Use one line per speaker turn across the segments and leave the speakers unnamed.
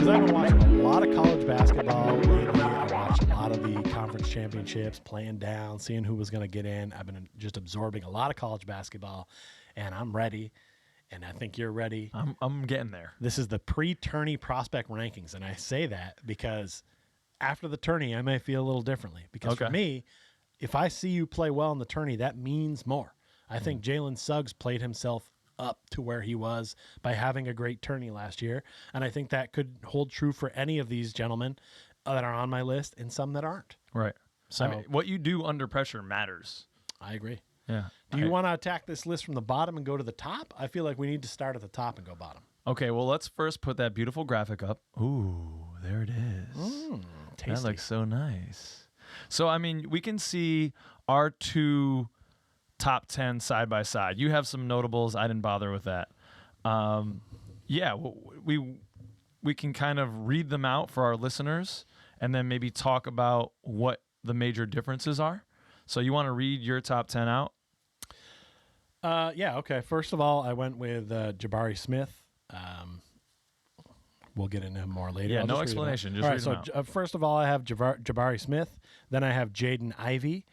because I've been watching a lot of college basketball lately. I watched a lot of the conference championships, playing down, seeing who was going to get in. I've been just absorbing a lot of college basketball, and I'm ready. And I think you're ready.
I'm getting there.
This is the pre-Tourney prospect rankings, and I say that because after the Tourney, I may feel a little differently. Because for me, if I see you play well in the Tourney, that means more. I think Jalen Suggs played himself up to where he was by having a great Tourney last year, and I think that could hold true for any of these gentlemen that are on my list and some that aren't.
Right.
So
I mean, what you do under pressure matters.
I agree.
Yeah.
Do you want to attack this list from the bottom and go to the top? I feel like we need to start at the top and go bottom.
Okay, well, let's first put that beautiful graphic up. Ooh, there it is.
Tasty.
That looks so nice. So, I mean, we can see our two top 10 side by side. You have some notables. I didn't bother with that. Yeah, we can kind of read them out for our listeners and then maybe talk about what the major differences are. So you want to read your top 10 out?
Yeah, okay. First of all, I went with Jabari Smith. We'll get into him more later.
Yeah, no explanation. Just read them out.
First of all, I have Jabari Smith. Then I have Jaden Ivey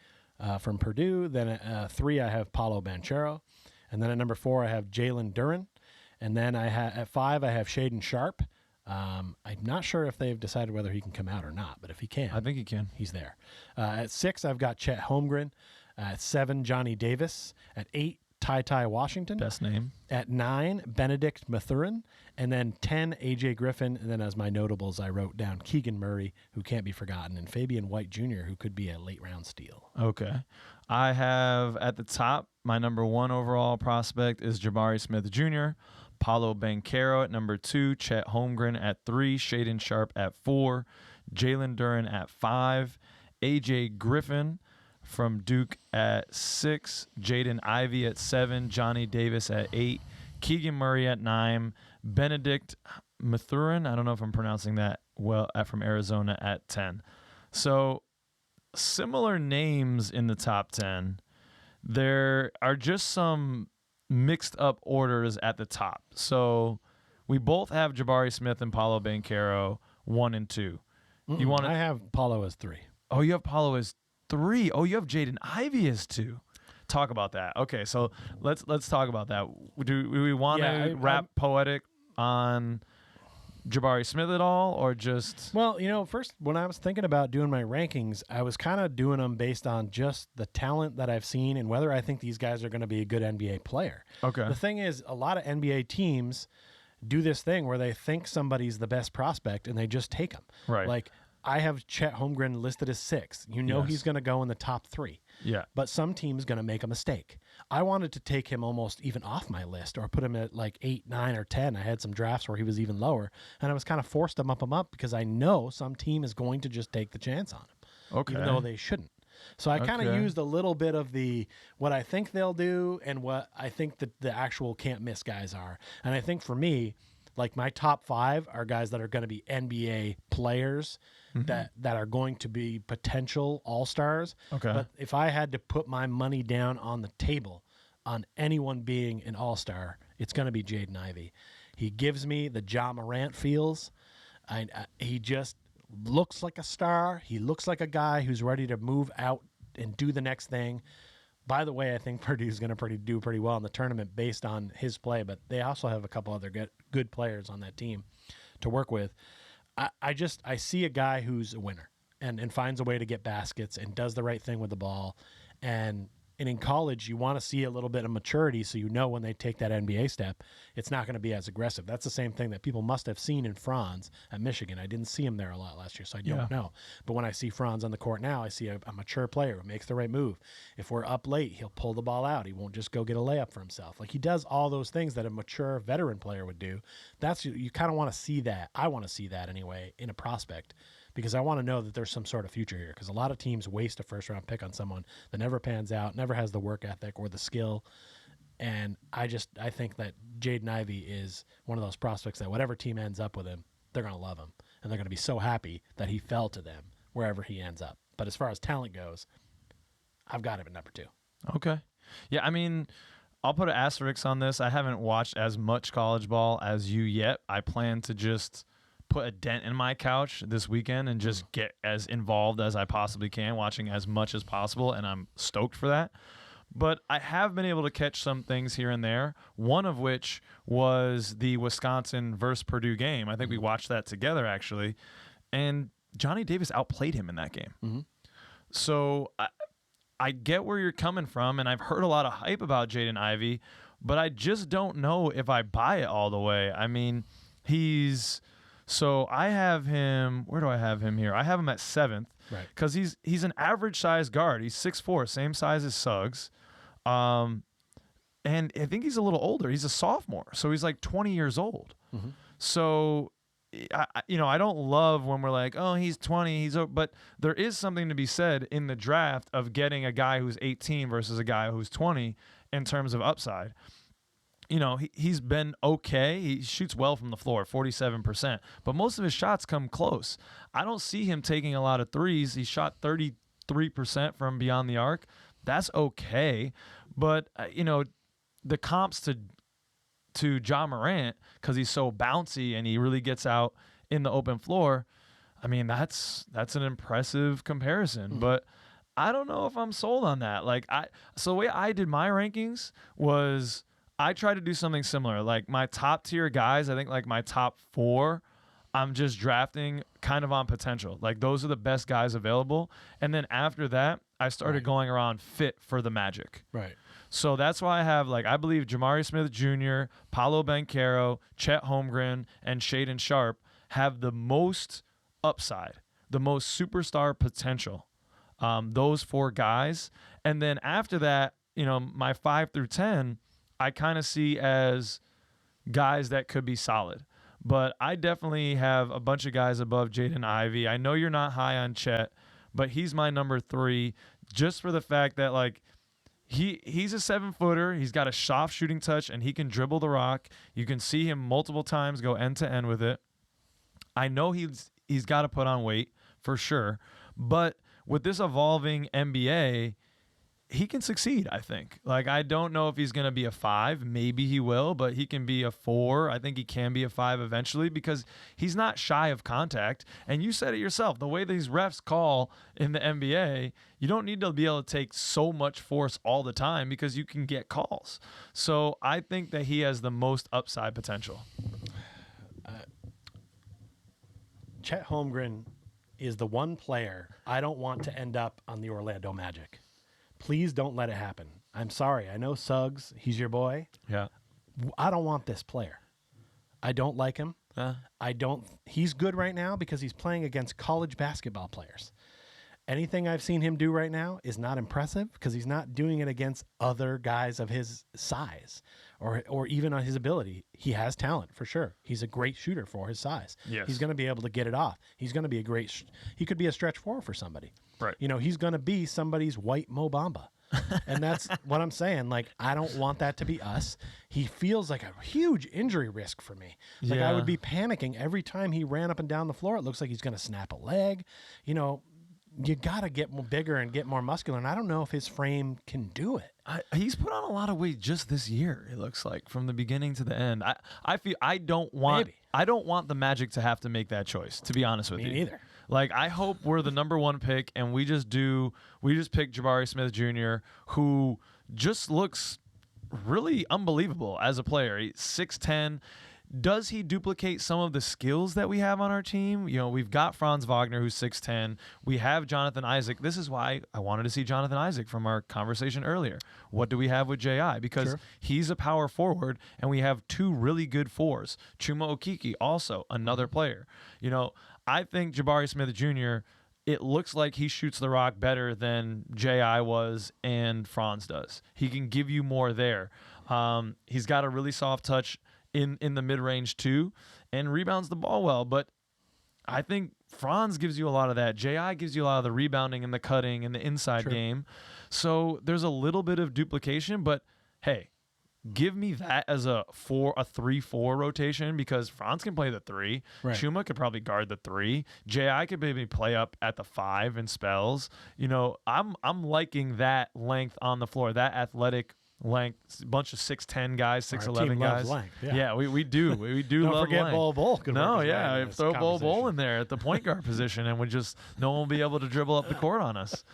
from Purdue. Then at 3, I have Paolo Banchero. And then at number 4, I have Jalen Duren. And then at 5, I have Shaedon Sharpe. I'm not sure if they've decided whether he can come out or not, but if he can,
I think he can.
He's there. At 6, I've got Chet Holmgren. At 7, Johnny Davis. At 8, Ty Washington.
Best name.
At 9, Benedict Mathurin. And then 10, AJ Griffin. And then as my notables, I wrote down Keegan Murray, who can't be forgotten, and Fabian White Jr., who could be a late round steal.
Okay. I have at the top, my number 1 overall prospect is Jabari Smith Jr., Paolo Banchero at number 2, Chet Holmgren at 3, Shaedon Sharpe at 4, Jalen Duren at 5, AJ Griffin from Duke at 6, Jaden Ivey at 7, Johnny Davis at 8, Keegan Murray at 9, Benedict Mathurin, I don't know if I'm pronouncing that well, from Arizona at 10. So similar names in the top 10. There are just some mixed up orders at the top. So we both have Jabari Smith and Paolo Banchero 1 and 2. You want?
I have Paolo as 3.
Oh, you have Paolo as 3. Oh, you have Jaden Ivey as 2. Talk about that. Okay, so let's talk about that. Do we want to rap poetic on Jabari Smith at all, or just?
Well, first, when I was thinking about doing my rankings, I was kind of doing them based on just the talent that I've seen and whether I think these guys are going to be a good NBA player.
Okay.
The thing is, a lot of NBA teams do this thing where they think somebody's the best prospect and they just take them.
Right.
Like, I have Chet Holmgren listed as 6. He's going to go in the top 3.
Yeah.
But some team's going to make a mistake. I wanted to take him almost even off my list or put him at like 8, 9, or 10. I had some drafts where he was even lower, and I was kind of forced to bump him up because I know some team is going to just take the chance on him, even though they shouldn't. So I kind of used a little bit of what I think they'll do and what I think that the actual can't miss guys are. And I think for me, like my top 5 are guys that are going to be NBA players that are going to be potential all-stars.
Okay.
But if I had to put my money down on the table on anyone being an all-star, it's going to be Jaden Ivey. He gives me the Ja Morant feels. He just looks like a star. He looks like a guy who's ready to move out and do the next thing. By the way, I think Purdue's going to do pretty well in the tournament based on his play, but they also have a couple other good players on that team to work with. I see a guy who's a winner and finds a way to get baskets and does the right thing with the ball. And in college, you want to see a little bit of maturity so when they take that NBA step, it's not going to be as aggressive. That's the same thing that people must have seen in Franz at Michigan. I didn't see him there a lot last year, so I don't know. But when I see Franz on the court now, I see a mature player who makes the right move. If we're up late, he'll pull the ball out. He won't just go get a layup for himself. Like, he does all those things that a mature veteran player would do. You kind of want to see that. I want to see that anyway in a prospect, because I want to know that there's some sort of future here, because a lot of teams waste a first-round pick on someone that never pans out, never has the work ethic or the skill. And I think that Jaden Ivey is one of those prospects that whatever team ends up with him, they're going to love him, and they're going to be so happy that he fell to them wherever he ends up. But as far as talent goes, I've got him at number 2.
Okay. Yeah, I mean, I'll put an asterisk on this. I haven't watched as much college ball as you yet. I plan to just put a dent in my couch this weekend and just get as involved as I possibly can, watching as much as possible, and I'm stoked for that. But I have been able to catch some things here and there, one of which was the Wisconsin versus Purdue game. I think we watched that together, actually, and Johnny Davis outplayed him in that game.
Mm-hmm.
So I get where you're coming from, and I've heard a lot of hype about Jaden Ivey, but I just don't know if I buy it all the way. I mean, so I have him – where do I have him here? I have him at 7th because he's an average-sized guard. He's 6'4", same size as Suggs. And I think he's a little older. He's a sophomore, so he's like 20 years old.
Mm-hmm.
So – I don't love when we're like, oh, he's 20, but there is something to be said in the draft of getting a guy who's 18 versus a guy who's 20 in terms of upside. He's been okay. He shoots well from the floor, 47%, but most of his shots come close. I don't see him taking a lot of threes. He shot 33% from beyond the arc. That's okay, but the comps to Ja Morant, because he's so bouncy and he really gets out in the open floor, I mean, that's an impressive comparison.
Mm-hmm.
But I don't know if I'm sold on that. So the way I did my rankings was I tried to do something similar. Like my top tier guys, I think like my top 4, I'm just drafting kind of on potential. Like those are the best guys available. And then after that, I started going around fit for the Magic.
Right.
So that's why I have, I believe Jamari Smith Jr., Paolo Banchero, Chet Holmgren, and Shaedon Sharpe have the most upside, the most superstar potential, those 4 guys. And then after that, my 5 through 10, I kind of see as guys that could be solid. But I definitey have a bunch of guys above Jaden Ivey. I know you're not high on Chet, but he's my number 3 just for the fact that, he's a 7-footer. He's got a soft shooting touch, and he can dribble the rock. You can see him multiple times go end to end with it. I know he's got to put on weight for sure, but with this evolving NBA, he can succeed, I think. I don't know if he's going to be a 5. Maybe he will, but he can be a 4. I think he can be a 5 eventually because he's not shy of contact. And you said it yourself, the way these refs call in the NBA, you don't need to be able to take so much force all the time because you can get calls. So I think that he has the most upside potential.
Chet Holmgren is the one player I don't want to end up on the Orlando Magic. Please don't let it happen. I'm sorry. I know Suggs. He's your boy.
Yeah.
I don't want this player. I don't like him. He's good right now because he's playing against college basketball players. Anything I've seen him do right now is not impressive because he's not doing it against other guys of his size or even on his ability. He has talent for sure. He's a great shooter for his size.
Yes.
He's going to be able to get it off. He's going to be he could be a stretch 4 for somebody.
Right.
He's going to be somebody's white Mo Bamba. And that's what I'm saying. I don't want that to be us. He feels like a huge injury risk for me. I would be panicking every time he ran up and down the floor. It looks like he's going to snap a leg. You got to get more bigger and get more muscular. And I don't know if his frame can do it.
He's put on a lot of weight just this year, it looks like, from the beginning to the end. I feel I don't want the Magic to have to make that choice, to be honest with you.
Me neither.
I hope we're the number 1 pick and we just pick Jabari Smith Jr., who just looks really unbelievable as a player. He's 6'10". Does he duplicate some of the skills that we have on our team? We've got Franz Wagner, who's 6'10". We have Jonathan Isaac. This is why I wanted to see Jonathan Isaac from our conversation earlier. What do we have with J.I.? Because he's a power forward, and we have 2 really good 4s. Chuma Okeke, also another player. I think Jabari Smith Jr., it looks like he shoots the rock better than J.I. was and Franz does. He can give you more there. He's got a really soft touch in the mid-range too, and rebounds the ball well. But I think Franz gives you a lot of that. J.I. gives you a lot of the rebounding and the cutting and the inside game. So there's a little bit of duplication, but hey, give me that as a 3-4 rotation because Franz can play the 3. Right. Chuma could probably guard the 3. J.I. could maybe play up at the 5 in spells. I'm liking that length on the floor, that athletic length, a bunch of 6'10 guys,
Our
6'11
team loves
guys.
length,
Yeah, we do. We do
Don't
love
forget
length.
Bol Bol. Could
No,
work his way
yeah,
into this
throw Bol Bol
conversation.
in there at the point guard position, and no one will be able to dribble up the court on us.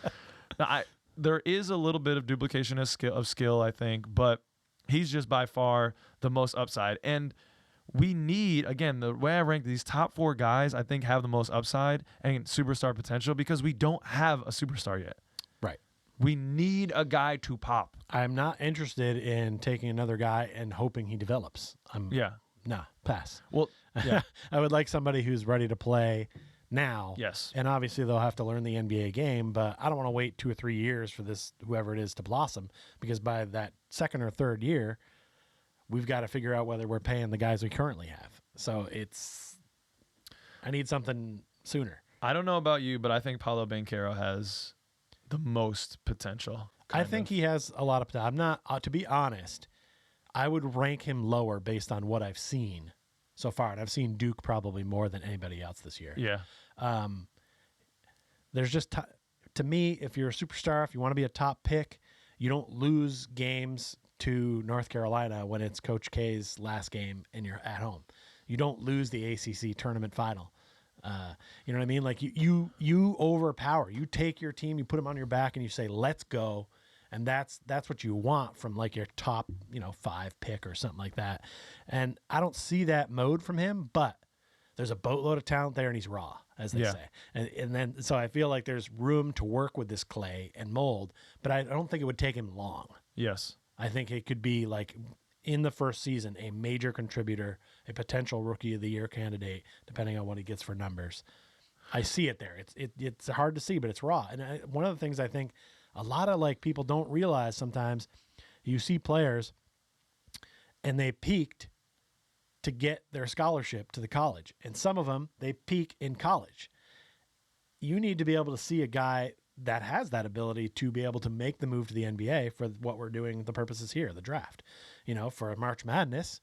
Now, there is a little bit of duplication of skill, I think, but he's just by far the most upside. And we need, again, the way I rank these top 4 guys, I think have the most upside and superstar potential because we don't have a superstar yet.
Right.
We need a guy to pop.
I'm not interested in taking another guy and hoping he develops. Nah, pass.
Well, yeah.
I would like somebody who's ready to play now.
Yes.
And obviously they'll have to learn the NBA game, but I don't want to wait 2 or 3 years for whoever it is to blossom, because by that second or third year, we've got to figure out whether we're paying the guys we currently have. So I need something sooner.
I don't know about you, but I think Paolo Banchero has the most potential.
I think he has a lot of potential. I'm not, to be honest, I would rank him lower based on what I've seen so far. And I've seen Duke probably more than anybody else this year.
Yeah.
There's just, to me, if you're a superstar, if you want to be a top pick, you don't lose games to North Carolina when it's Coach K's last game and you're at home. You don't lose the ACC tournament final. You know what I mean? Like you overpower. You take your team, you put them on your back, and you say, "Let's go." And that's what you want from like your top, 5 pick or something like that. And I don't see that mode from him, but there's a boatload of talent there, and he's raw, as they say. And then so I feel like there's room to work with this clay and mold, but I don't think it would take him long.
Yes.
I think it could be like in the first season, a major contributor, a potential rookie of the year candidate, depending on what he gets for numbers. I see it there. It's hard to see, but it's raw. And one of the things I think a lot of like people don't realize sometimes, you see players and they peaked to get their scholarship to the college. And some of them, they peak in college. You need to be able to see a guy that has that ability to be able to make the move to the NBA for what we're doing, the purposes here, the draft. For March Madness,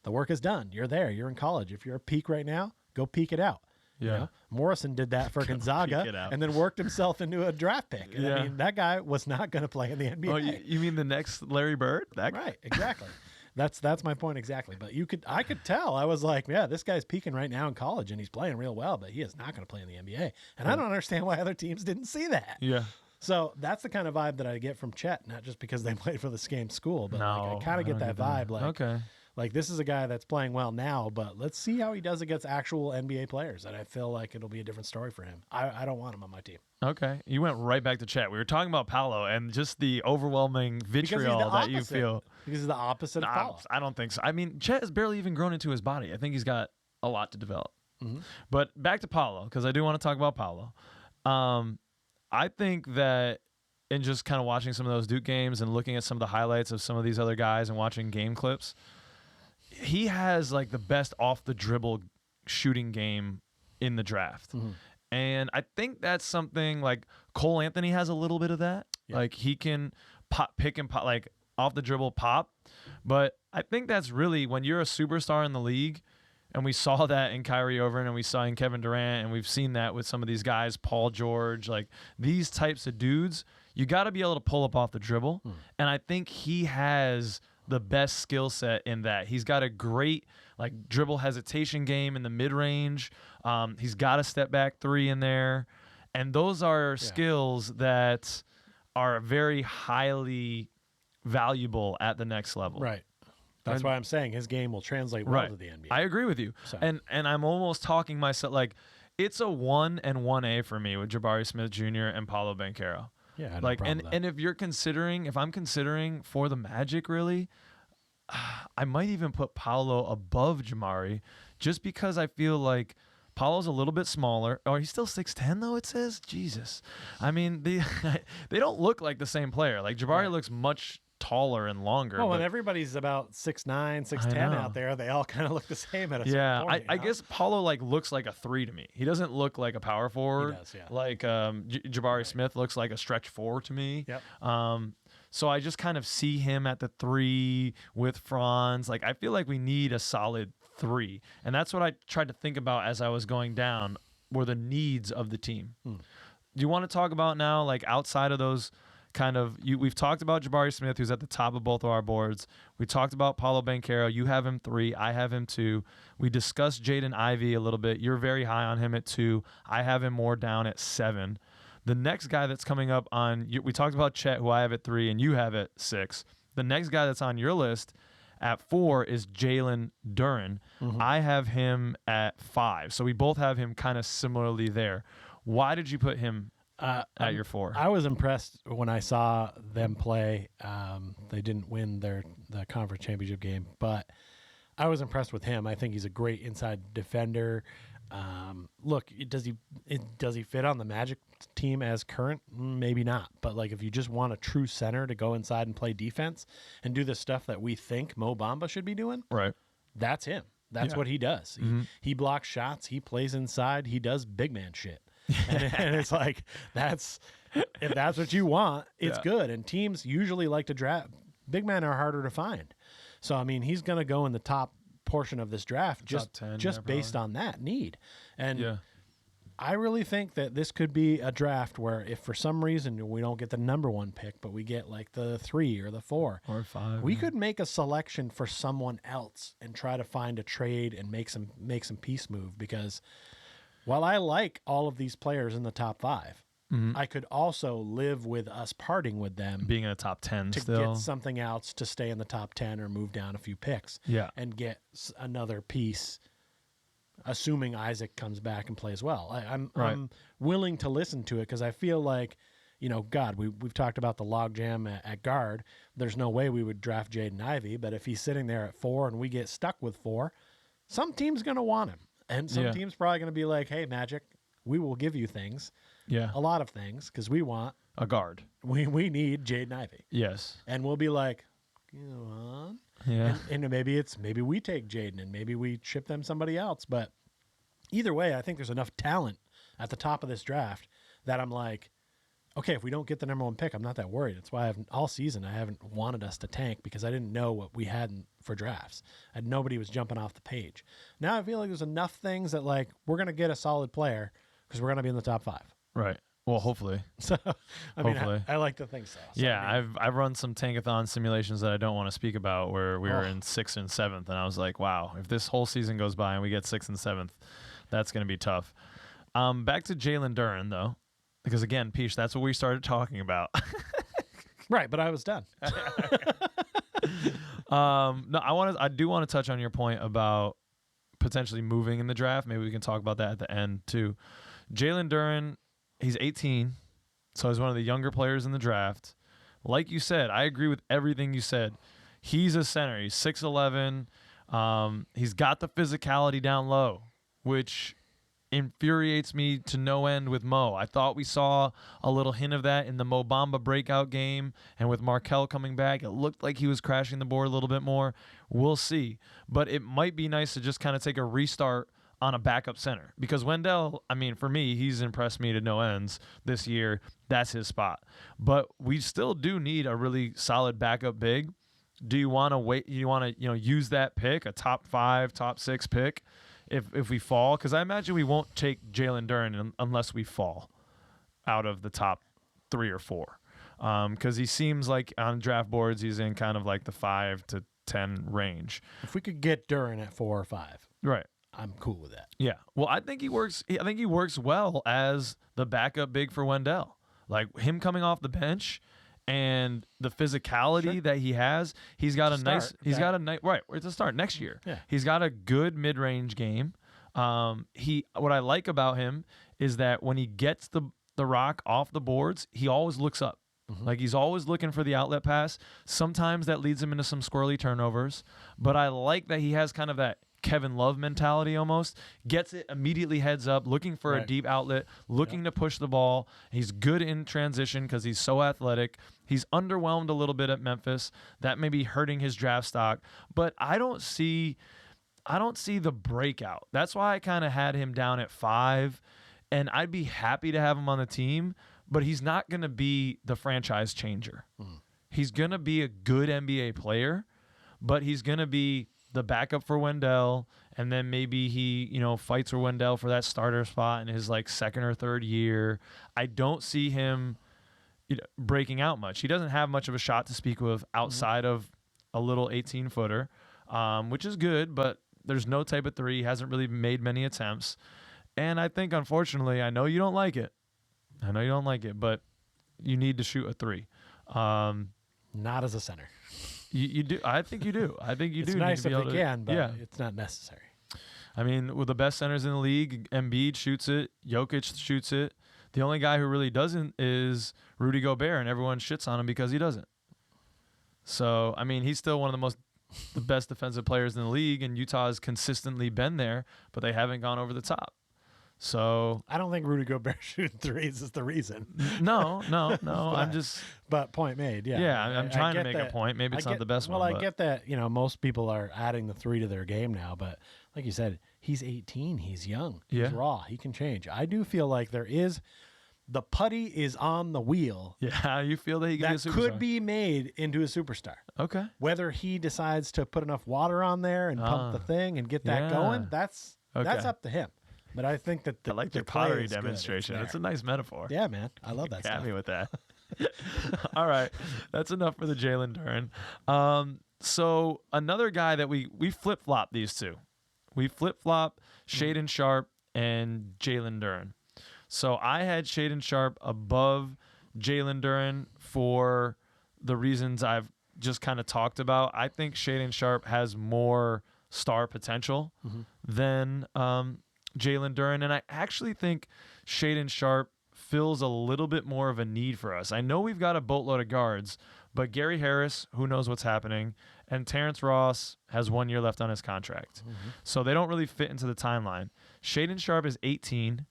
the work is done. You're there. You're in college. If you're a peak right now, go peak it out.
Yeah.
Morrison did that for Gonzaga and then worked himself into a draft pick.
Yeah.
I mean, that guy was not going to play in the NBA.
Oh, you mean the next Larry Bird? That guy?
Right, exactly. That's my point exactly. But I could tell. I was like, yeah, this guy's peaking right now in college and he's playing real well, but he is not going to play in the NBA. And I don't understand why other teams didn't see that.
Yeah.
So that's the kind of vibe that I get from Chet, not just because they played for the same school, but I kind of get that vibe. Like this is a guy that's playing well now, but let's see how he does against actual NBA players. And I feel like it'll be a different story for him. I don't want him on my team.
Okay. You went right back to Chet. We were talking about Paolo and just the overwhelming vitriol that you feel.
Because he's the opposite of Paolo.
I don't think so. I mean, Chet has barely even grown into his body. I think he's got a lot to develop. Mm-hmm. But back to Paolo, because I do want to talk about Paolo. I think that in just kind of watching some of those Duke games and looking at some of the highlights of some of these other guys and watching game clips, he has like the best off the dribble shooting game in the draft. Mm-hmm. And I think that's something like Cole Anthony has a little bit of that. Yeah. Like he can pick and pop, like off the dribble pop. But I think that's really when you're a superstar in the league, and we saw that in Kyrie Irving and we saw in Kevin Durant, and we've seen that with some of these guys, Paul George, like these types of dudes, you got to be able to pull up off the dribble. And I think he has the best skill set in that. He's got a great like dribble hesitation game in the mid-range. He's got a step back 3 in there. And those are skills that are very highly valuable at the next level.
Right. That's why I'm saying his game will translate well to the NBA.
I agree with you. So. And I'm almost talking myself like it's a 1 and 1A for me with Jabari Smith Jr. and Paolo Banchero.
Yeah,
like and if I'm considering for the Magic really, I might even put Paolo above Jabari just because I feel like Paolo's a little bit smaller. Oh, he's still 6'10" though, it says. Jesus. I mean, they don't look like the same player. Like Jabari looks much taller and longer.
Oh, and everybody's about 6'9", 6'10" out there. They all kind of look the same at a certain point.
I guess Paolo like looks like a 3 to me. He doesn't look like a power forward.
He does, yeah.
Like Jabari Smith looks like a stretch 4 to me.
Yep.
So I just kind of see him at the 3 with Franz. Like I feel like we need a solid 3, and that's what I tried to think about as I was going down. Were the needs of the team. Do you want to talk about now, like outside of those we've talked about Jabari Smith, who's at the top of both of our boards. We talked about Paolo Banchero. You have him 3. I have him 2. We discussed Jaden Ivey a little bit. You're very high on him at 2. I have him more down at 7. The next guy that's coming up we talked about Chet, who I have at 3, and you have at 6. The next guy that's on your list at 4 is Jalen Duren.
Mm-hmm.
I have him at 5. So we both have him kind of similarly there. Why did you put him at your 4?
I was impressed when I saw them play. They didn't win the conference championship game, but I was impressed with him. I think he's a great inside defender. Look, does he fit on the Magic team as current? Maybe not. But like, if you just want a true center to go inside and play defense and do the stuff that we think Mo Bamba should be doing,
right?
That's him. That's what he does. He blocks shots. He plays inside. He does big man shit. and it's like, if that's what you want, it's good. And teams usually like to draft. Big men are harder to find. So, I mean, he's going to go in the top portion of this draft just based on that need. And I really think that this could be a draft where if for some reason we don't get the number 1 pick, but we get like the 3 or the 4
or 5,
we could make a selection for someone else and try to find a trade and make some piece move. Because while I like all of these players in the top 5, I could also live with us parting with them,
being in the top 10
to
still.
get something else to stay in the top 10 or move down a few picks, and get another piece, assuming Isaac comes back and plays well. I'm willing to listen to it because I feel like, God, we've talked about the logjam at guard. There's no way we would draft Jaden Ivey, but if he's sitting there at 4 and we get stuck with 4, some team's going to want him, and some team's probably going to be like, "Hey, Magic, we will give you things." A lot of things, because we want
a guard.
We need Jaden Ivey.
Yes.
And we'll be like, go on.
Yeah.
And maybe we take Jaden and maybe we ship them somebody else. But either way, I think there's enough talent at the top of this draft that I'm like, okay, if we don't get the number 1 pick, I'm not that worried. That's why all season I haven't wanted us to tank, because I didn't know what we had for drafts. And nobody was jumping off the page. Now I feel like there's enough things that, like, we're going to get a solid player because we're going to be in the top 5.
Right. Well, hopefully.
So, I mean, I like to think so.
I've run some tankathon simulations that I don't want to speak about where we were in 6th and 7th, and I was like, wow, if this whole season goes by and we get 6th and 7th, that's going to be tough. Back to Jalen Duren, though, because, again, Peach, that's what we started talking about.
Right, but I was done.
No, I do want to touch on your point about potentially moving in the draft. Maybe we can talk about that at the end, too. Jalen Duren, he's 18, so he's one of the younger players in the draft. Like you said, I agree with everything you said. He's a center. He's 6'11". He's got the physicality down low, which infuriates me to no end with Mo. I thought we saw a little hint of that in the Mo Bamba breakout game, and with Markelle coming back, it looked like he was crashing the board a little bit more. We'll see. But it might be nice to just kind of take a restart on a backup center, because Wendell, I mean, for me, he's impressed me to no ends this year. That's his spot. But we still do need a really solid backup big. Do you want to wait? You want to, use that pick, a top 5, top 6 pick, if we fall? Because I imagine we won't take Jalen Duren unless we fall out of the top 3 or 4. Because he seems like on draft boards he's in kind of like the 5 to 10 range.
If we could get Duren at 4 or 5,
right,
I'm cool with that.
Yeah. Well, I think he works well as the backup big for Wendell. Like, him coming off the bench and the physicality that he has, he's got a nice right, it's a start next year.
Yeah.
He's got a good mid-range game. What I like about him is that when he gets the rock off the boards, he always looks up. Mm-hmm. Like, he's always looking for the outlet pass. Sometimes that leads him into some squirrely turnovers, but I like that he has kind of that Kevin Love mentality almost. Gets it, immediately heads up, looking for a deep outlet, looking to push the ball. He's good in transition because he's so athletic. He's underwhelmed a little bit at Memphis. That may be hurting his draft stock, but I don't see the breakout. That's why I kind of had him down at 5, and I'd be happy to have him on the team, but he's not going to be the franchise changer. He's going to be a good NBA player, but he's going to be the backup for Wendell, and then maybe he, fights for Wendell for that starter spot in his like 2nd or 3rd year. I don't see him breaking out much. He doesn't have much of a shot to speak of outside of a little 18-footer, which is good, but there's no type of three. He hasn't really made many attempts. And I think, unfortunately, I know you don't like it. But you need to shoot a three.
Not as a center.
You do. I think you do.
It's nice if you can, but it's not necessary.
I mean, with the best centers in the league, Embiid shoots it, Jokic shoots it. The only guy who really doesn't is Rudy Gobert, and everyone shits on him because he doesn't. So, I mean, he's still one of the best defensive players in the league, and Utah has consistently been there, but they haven't gone over the top. So
I don't think Rudy Gobert shooting threes is the reason.
No. I'm just.
But point made. Yeah.
Yeah, I'm trying to make a point. Maybe it's not the best one.
Well, I get that. Most people are adding the three to their game now, but like you said, he's 18. He's young. He's raw. He can change. I do feel like the putty is on the wheel.
Yeah, you feel that he can be a superstar.
Could be made into a superstar.
Okay.
Whether he decides to put enough water on there and pump the thing and get that going, that's up to him. But I think that
I like your pottery demonstration. It's a nice metaphor.
Yeah, man. I love that stuff.
Happy with that. All right. That's enough for the Jalen Duren. So another guy that we flip-flop these two. We flip-flop Shaedon Sharpe and Jalen Duren. So I had Shaedon Sharpe above Jalen Duren for the reasons I've just kind of talked about. I think Shaedon Sharpe has more star potential than Jalen Duren, and I actually think Shaedon Sharpe fills a little bit more of a need for us. I know we've got a boatload of guards, but Gary Harris, who knows what's happening, and Terrence Ross has 1 year left on his contract. So they don't really fit into the timeline. Shaedon Sharpe is 18,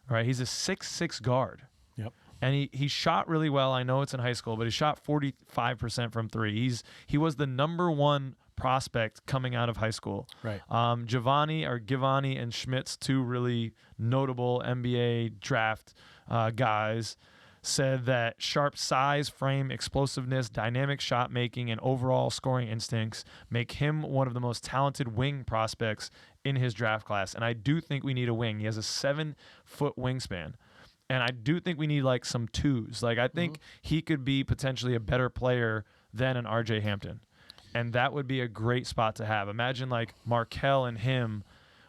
right? He's a 6'6" guard.
Yep. And
he shot really well. I know it's in high school, but he shot 45% from three. He was the number one prospect coming out of high school.
Right.
Givani and Schmitz, two really notable NBA draft guys, said that Sharpe's size, frame, explosiveness, dynamic shot making, and overall scoring instincts make him one of the most talented wing prospects in his draft class. And I do think we need a wing. He has a 7-foot wingspan. And I do think we need like some twos. Like I think he could be potentially a better player than an RJ Hampton. And that would be a great spot to have. Imagine like Markelle and him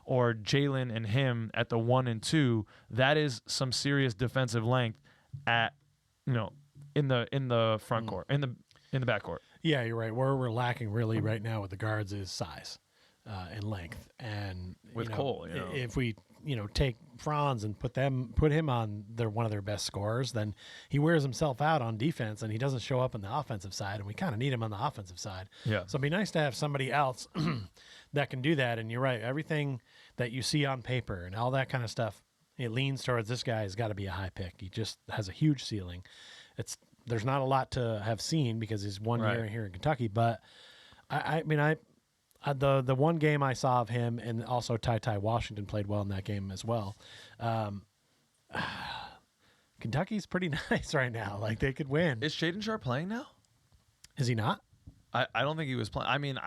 or Jalen and him at the 1 and 2. That is some serious defensive length at, in the front court, in the back court.
Yeah, you're right. Where we're lacking really right now with the guards is size and length. And
with Cole,
if we take Franz and put him on one of their best scorers, then he wears himself out on defense and he doesn't show up on the offensive side, and we kind of need him on the offensive side.
Yeah.
So it'd be nice to have somebody else that can do that. And you're right, everything that you see on paper and all that kind of stuff, it leans towards this guy has got to be a high pick. He just has a huge ceiling. There's not a lot to have seen because he's 1 year here in Kentucky, but the one game I saw of him, and also Ty Washington played well in that game as well. Kentucky's pretty nice right now. Like they could win.
Is Shaedon Sharpe playing now?
Is he not?
I don't think he was playing. I mean,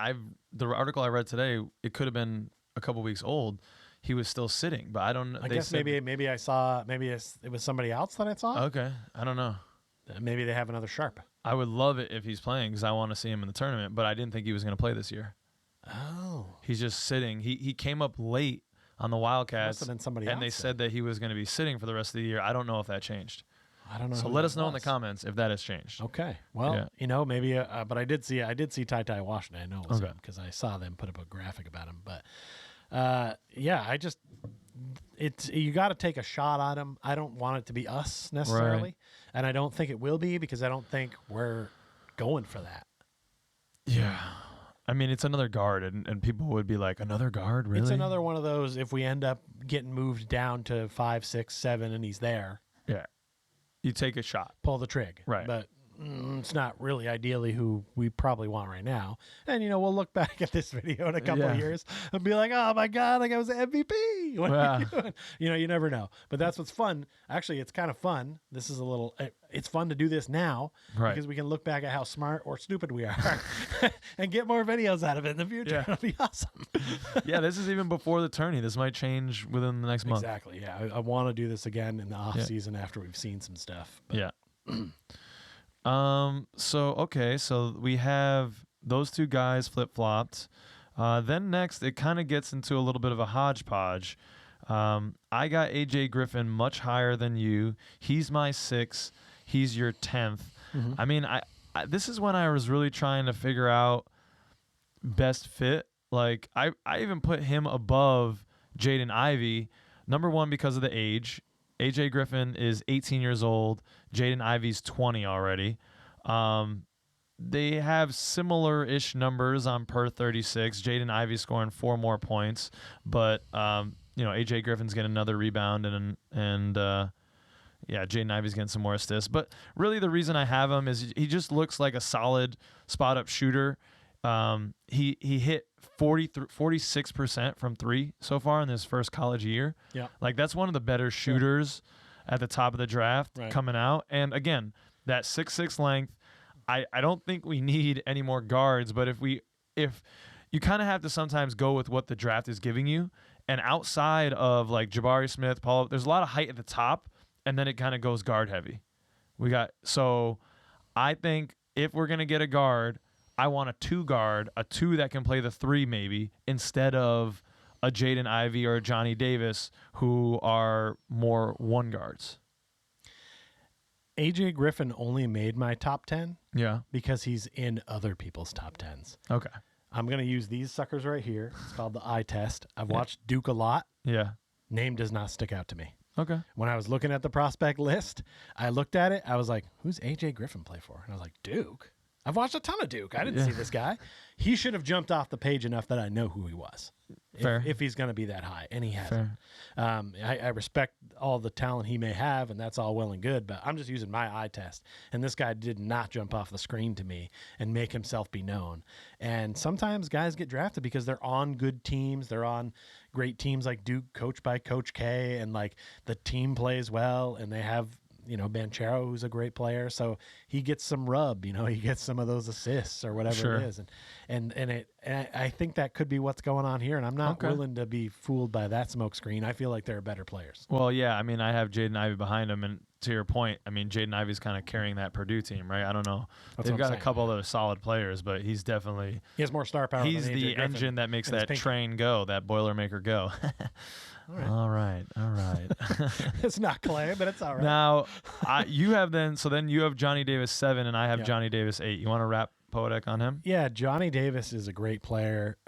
the article I read today, it could have been a couple weeks old. He was still sitting, but I don't know.
I guess maybe I saw, maybe it was somebody else that I saw.
Okay. I don't know.
Maybe they have another Sharpe.
I would love it if he's playing because I want to see him in the tournament, but I didn't think he was going to play this year.
Oh.
He's just sitting. He came up late on the Wildcats,
Must have been somebody
and
else
they said that he was going to be sitting for the rest of the year. I don't know if that changed.
I don't know.
So let us know in the comments if that has changed.
Okay. Well, maybe, but I did see Ty Washington. I know it was him because I saw them put up a graphic about him. But you got to take a shot on him. I don't want it to be us necessarily, and I don't think it will be because I don't think we're going for that.
Yeah. I mean, it's another guard, and people would be like, another guard, really?
It's another one of those, if we end up getting moved down to 5, 6, 7, and he's there.
Yeah. You take a shot.
Pull the trig.
Right.
But it's not really ideally who we probably want right now. And, we'll look back at this video in a couple of years and be like, oh, my God, like I was the MVP. What are you doing? You never know. But that's what's fun. Actually, it's kind of fun. This is it's fun to do this now because we can look back at how smart or stupid we are and get more videos out of it in the future. It'll be awesome.
Yeah, this is even before the tourney. This might change within the next month.
Exactly, yeah. I want to do this again in the off season after we've seen some stuff. But,
yeah. So we have those two guys flip-flopped. Then next, it kind of gets into a little bit of a hodgepodge. I got AJ Griffin much higher than you. He's my 6th. He's your 10th.
Mm-hmm.
I mean, I this is when I was really trying to figure out best fit. Like, I even put him above Jaden Ivey. Number one, because of the age. AJ Griffin is 18 years old. Jaden Ivey's 20 already. They have similar-ish numbers on per 36. Jaden Ivey scoring 4 more points, but AJ Griffin's getting another rebound, and Jaden Ivey's getting some more assists. But really, the reason I have him is he just looks like a solid spot-up shooter. He hit 46% from 3 so far in his first college year.
Yeah,
like that's one of the better shooters at the top of the draft coming out. And again, that 6'6" length. I don't think we need any more guards, but if you kind of have to sometimes go with what the draft is giving you, and outside of like Jabari Smith, Paul, there's a lot of height at the top, and then it kind of goes guard heavy. So I think if we're gonna get a guard, I want a 2 guard, a 2 that can play the 3 maybe, instead of a Jaden Ivey or a Johnny Davis who are more 1 guards.
AJ Griffin only made my top 10 because he's in other people's top 10s.
Okay.
I'm going to use these suckers right here. It's called the eye test. I've watched Duke a lot.
Yeah.
Name does not stick out to me.
Okay.
When I was looking at the prospect list, I looked at it. I was like, who's AJ Griffin play for? And I was like, Duke? I've watched a ton of Duke. I didn't see this guy. He should have jumped off the page enough that I know who he was.
Fair.
If he's going to be that high, and he hasn't.
Fair.
I respect all the talent he may have, and that's all well and good, but I'm just using my eye test. And this guy did not jump off the screen to me and make himself be known. And sometimes guys get drafted because they're on good teams. They're on great teams like Duke, coached by Coach K, and like the team plays well, and they have Banchero, who's a great player, so he gets some rub. He gets some of those assists or whatever it is, and I think that could be what's going on here. And I'm not willing to be fooled by that smokescreen. I feel like there are better players.
Well, yeah, I mean, I have Jaden Ivey behind him, and to your point, I mean, Jaden Ivey's kind of carrying that Purdue team, right? I don't know. They've got a couple other solid players, but he's definitely
he has more star power.
He's the engine that makes that train go, that Boilermaker go. All right.
It's not Clay, but it's all right.
Now, you have Johnny Davis 7, and I have Johnny Davis 8. You want to wrap Poetic on him?
Yeah, Johnny Davis is a great player.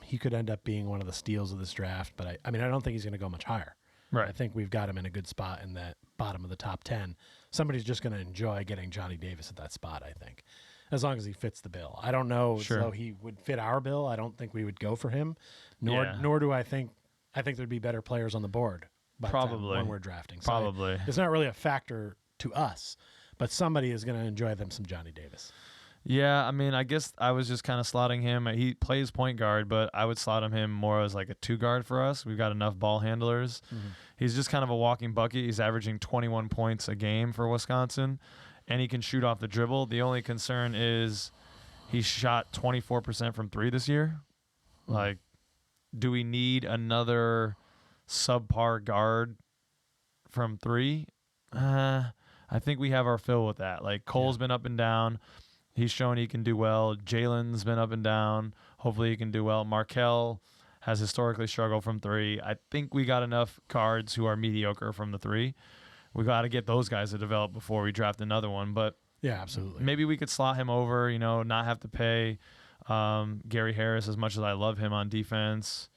He could end up being one of the steals of this draft, but I don't think he's going to go much higher.
Right.
I think we've got him in a good spot in that bottom of the top 10. Somebody's just going to enjoy getting Johnny Davis at that spot, I think, as long as he fits the bill. I don't know so he would fit our bill. I don't think we would go for him, nor do I think there'd be better players on the board
probably
when we're drafting. So
probably.
It's not really a factor to us, but somebody is going to enjoy them some Johnny Davis.
Yeah, I mean, I guess I was just kind of slotting him. He plays point guard, but I would slot him more as like a 2 guard for us. We've got enough ball handlers. Mm-hmm. He's just kind of a walking bucket. He's averaging 21 points a game for Wisconsin, and he can shoot off the dribble. The only concern is he shot 24% from 3 this year. Mm-hmm. Like, do we need another subpar guard from 3? I think we have our fill with that. Like, Cole's been up and down. He's shown he can do well. Jalen's been up and down. Hopefully he can do well. Markelle has historically struggled from 3. I think we got enough guards who are mediocre from the 3. We got to get those guys to develop before we draft another one. But
yeah, absolutely.
Maybe we could slot him over, not have to pay Gary Harris as much as I love him on defense,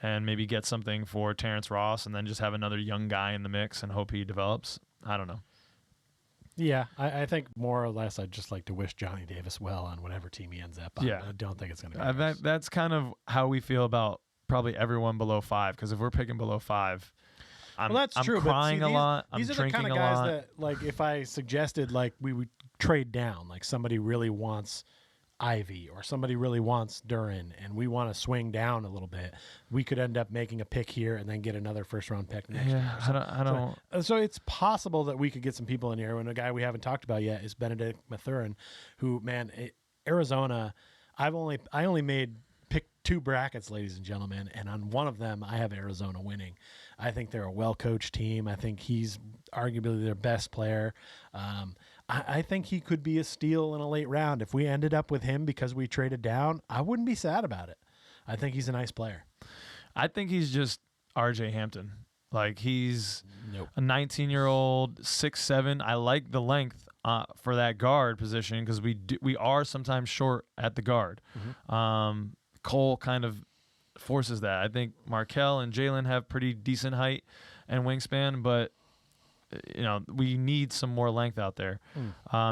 and maybe get something for Terrence Ross, and then just have another young guy in the mix and hope he develops. I don't know.
Yeah, I think more or less I'd just like to wish Johnny Davis well on whatever team he ends up on.
Yeah.
I don't think it's going to be
that's kind of how we feel about probably everyone below 5, because if we're picking below 5, I'm crying a lot.
These
I'm
are the kind
drinking
of
a
guys
lot.
that, like, if I suggested, like, we would trade down, like somebody really wants Ivy or somebody really wants Duren, and we want to swing down a little bit, we could end up making a pick here and then get another first-round pick next year.
I don't.
So it's possible that we could get some people in here. And a guy we haven't talked about yet is Benedict Mathurin, who, man, Arizona. I only made pick 2 brackets, ladies and gentlemen, and on one of them I have Arizona winning. I think they're a well-coached team. I think he's arguably their best player. I think he could be a steal in a late round. If we ended up with him because we traded down, I wouldn't be sad about it. I think he's a nice player.
I think he's just RJ Hampton. Like, he's
Nope.
a 19-year-old, 6'7". I like the length for that guard position because we are sometimes short at the guard. Cole kind of forces that. I think Markelle and Jalen have pretty decent height and wingspan, but we need some more length out there.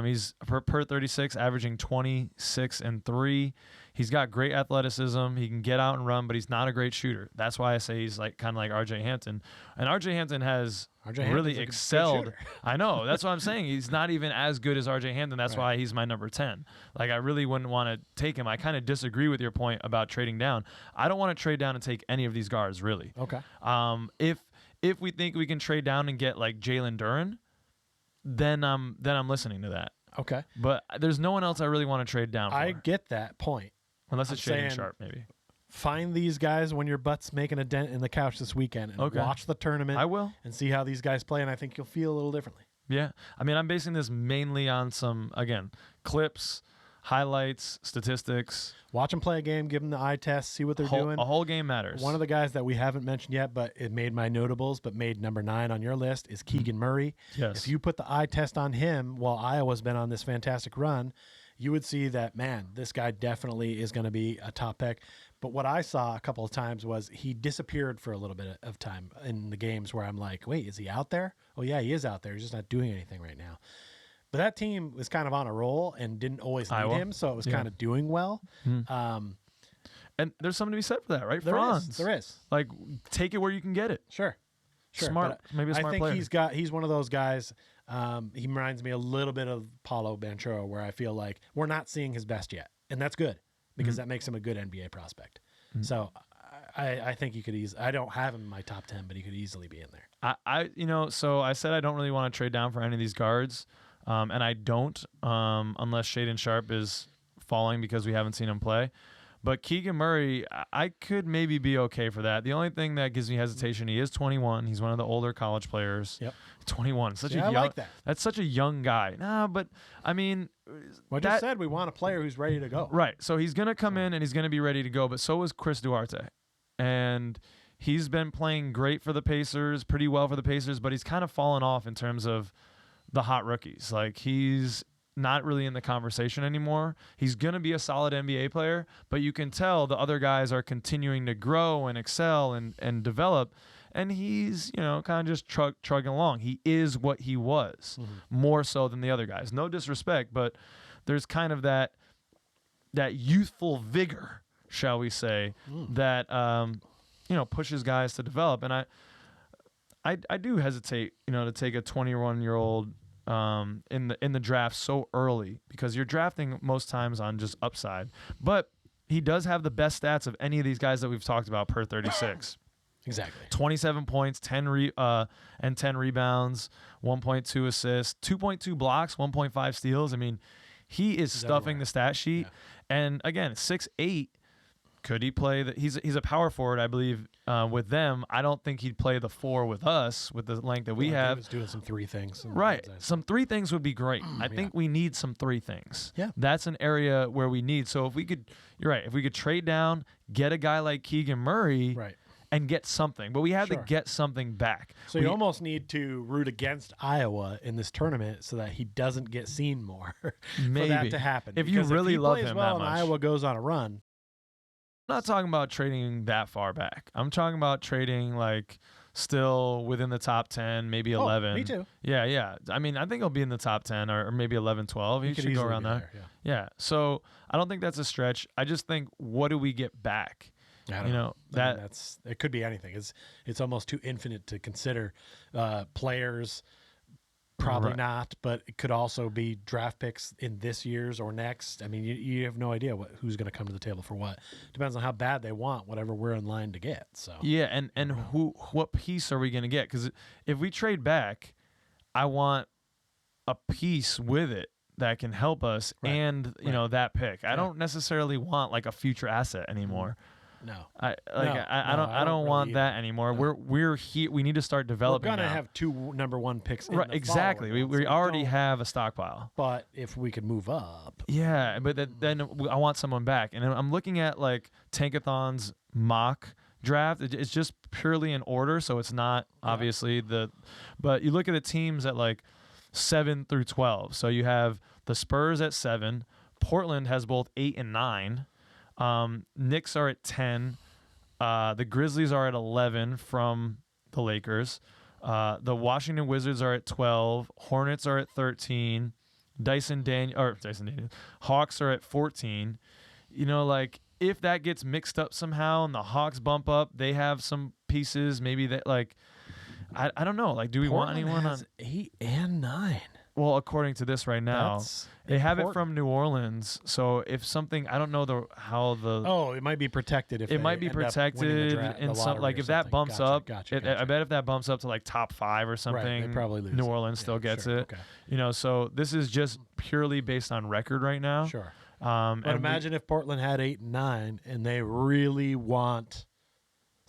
He's per 36 averaging 26 and 3. He's got great athleticism. He can get out and run, but he's not a great shooter. That's why I say he's like kind of like RJ Hampton. And RJ Hampton has really excelled. I know. That's what I'm saying. He's not even as good as RJ Hampton. That's why he's my number 10. Like, I really wouldn't want to take him. I kind of disagree with your point about trading down. I don't want to trade down and take any of these guards, really.
Okay.
If we think we can trade down and get like Jalen Duren, then I'm listening to that.
Okay.
But there's no one else I really want to trade down for.
I get that point.
Unless it's Shaedon Sharpe, maybe.
Find these guys when your butt's making a dent in the couch this weekend and watch the tournament.
I will.
And see how these guys play, and I think you'll feel a little differently.
Yeah. I mean, I'm basing this mainly on some, again, clips, highlights, statistics.
Watch them play a game, give them the eye test, see what they're doing.
A whole game matters.
One of the guys that we haven't mentioned yet, but it made my notables, but made number 9 on your list, is Keegan Murray.
Yes.
If you put the eye test on him while Iowa's been on this fantastic run, you would see that, man, this guy definitely is going to be a top pick. But what I saw a couple of times was he disappeared for a little bit of time in the games where I'm like, wait, is he out there? Oh, yeah, he is out there. He's just not doing anything right now. But that team was kind of on a roll and didn't always need him, so it was kind of doing well.
And there's something to be said for that, right?
There is.
Like, take it where you can get it.
Sure.
Smart. Maybe a smart player.
I think he's one of those guys. He reminds me a little bit of Paolo Banchero, where I feel like we're not seeing his best yet. And that's good because that makes him a good NBA prospect. So I think you could I don't have him in my top 10, but he could easily be in there.
So I said I don't really want to trade down for any of these guards. And I don't, unless Shaedon Sharpe is falling because we haven't seen him play. But Keegan Murray, I could maybe be okay for that. The only thing that gives me hesitation, he is 21. He's one of the older college players.
Yep.
21.
I like that.
That's such a young guy. Nah, but I mean,
I just said we want a player who's ready to go.
Right. So he's going to come in and he's going to be ready to go. But so is Chris Duarte. And he's been playing great for the Pacers, pretty well for the Pacers, but he's kind of fallen off in terms of the hot rookies. Like, he's not really in the conversation anymore. He's going to be a solid NBA player, but you can tell the other guys are continuing to grow and excel and develop, and he's, kind of just trugging along. He is what he was, more so than the other guys. No disrespect, but there's kind of that youthful vigor, shall we say, that pushes guys to develop. And I do hesitate, to take a 21-year-old in the draft so early, because you're drafting most times on just upside. But he does have the best stats of any of these guys that we've talked about per 36.
Exactly.
27 points, 10 rebounds, 1.2 assists, 2.2 blocks, 1.5 steals. I mean, he's stuffing the stat sheet. Yeah. And again, 6'8". Could he play he's a power forward, I believe, with them. I don't think he'd play the 4 with us with the length that we have.
He was doing some 3 things.
Right. Some 3 things would be great. I think we need some 3 things.
Yeah.
That's an area where we need. So if we could, you're right, if we could trade down, get a guy like Keegan Murray,
right,
and get something. But we have to get something back.
So you almost need to root against Iowa in this tournament so that he doesn't get seen more for that to happen.
If you really love him that much.
And Iowa goes on a run.
I'm not talking about trading that far back. I'm talking about trading like still within the top 10, maybe 11.
Me too.
Yeah. I mean, I think he'll be in the top 10 or maybe 11, 12. He should go around there. Yeah. So I don't think that's a stretch. I just think, what do we get back?
I don't know. That's it could be anything. It's almost too infinite to consider. Players, probably not, but it could also be draft picks in this year's or next. I mean, you have no idea who's going to come to the table for what. Depends on how bad they want whatever we're in line to get. So
yeah, and what piece are we going to get? Because if we trade back, I want a piece with it that can help us, and that pick. I don't necessarily want like a future asset anymore.
I
don't
really
want
either.
that anymore.
No.
We're here. We need to start developing.
We're gonna
now.
have 2 number 1 picks. In
Right,
the
exactly.
following
We
months,
already
don't-
have a stockpile.
But if we could move up,
Yeah, but then I want someone back, and I'm looking at like Tankathon's mock draft. It's just purely in order, so it's not obviously but you look at the teams at like 7 through 12. So you have the Spurs at 7. Portland has both 8 and 9. Knicks are at 10. The Grizzlies are at 11 from the Lakers. The Washington Wizards are at 12. Hornets are at 13. Hawks are at 14. You know, like if that gets mixed up somehow and the Hawks bump up, they have some pieces. Maybe that I don't know. Like, do we want anyone
has
on
8 and 9?
Well, according to this right now,
That's
they have it
important.
from New Orleans. So if something, I don't know how the.
Oh, it might be protected if
it might be protected in some like if that bumps up. I bet if that bumps up to like top 5 or something,
they probably lose
New
it.
Orleans still gets
sure,
it.
Okay.
You know, so this is just purely based on record right now.
Sure.
And
But imagine if Portland had 8 and 9, and they really want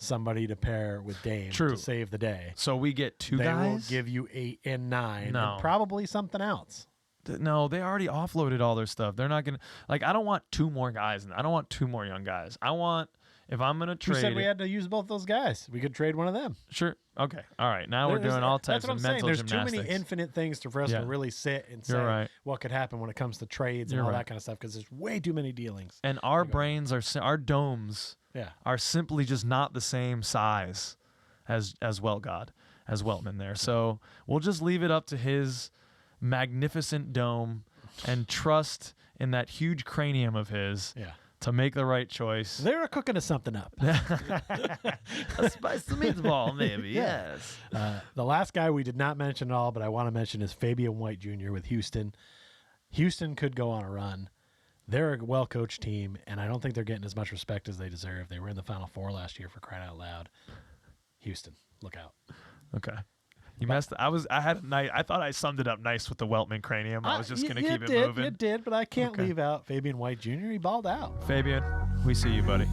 somebody to pair with Dame
True.
to save the day.
So we get 2
they
guys.
will give you 8 and 9,
No.
and probably something else.
No, they already offloaded all their stuff. They're not gonna I don't want 2 more guys, and I don't want 2 more young guys. I want if I'm gonna trade.
Who said we had to use both those guys? We could trade one of them.
Sure. Okay. All right. Now we're doing all types
That's what
of
I'm saying.
mental
There's
gymnastics.
too many infinite things for us
Yeah.
to really sit and say
You're right.
what could happen when it comes to trades and
You're
all
right.
that kind of stuff because there's way too many dealings.
And our brains our domes
Yeah.
are simply just not the same size as Weltman there. So we'll just leave it up to his magnificent dome and trust in that huge cranium of his
Yeah.
to make the right choice.
They were cooking us something up.
A spicy meatball, maybe.
Yeah.
Yes.
The last guy we did not mention at all, but I want to mention is Fabian White Jr. with Houston. Houston could go on a run. They're a well-coached team, and I don't think they're getting as much respect as they deserve. They were in the Final Four last year, for crying out loud. Houston, look out.
Okay. You messed. I had a night. I thought I summed it up nice with the Weltman cranium. I was just gonna keep it moving.
You did, but I can't
Okay.
leave out Fabian White Jr. He balled out.
Fabian, we see you, buddy.